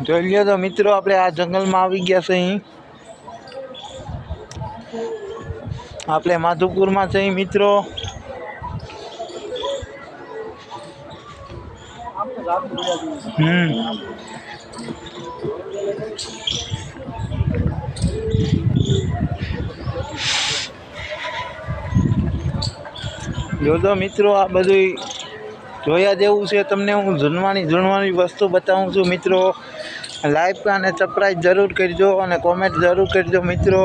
જોઈ લ્યો તો મિત્રો, આપણે આ જંગલમાં આવી ગયા છે. અહીં આપણે માધુપુરમાં છે મિત્રો. જો તો મિત્રો, આ બધું જોયા જેવું છે. તમને હું જૂનવાની વસ્તુ બતાવું છું મિત્રો. લાઈક અને સબસ્ક્રાઈબ જરૂર કરજો અને કોમેન્ટ જરૂર કરજો મિત્રો.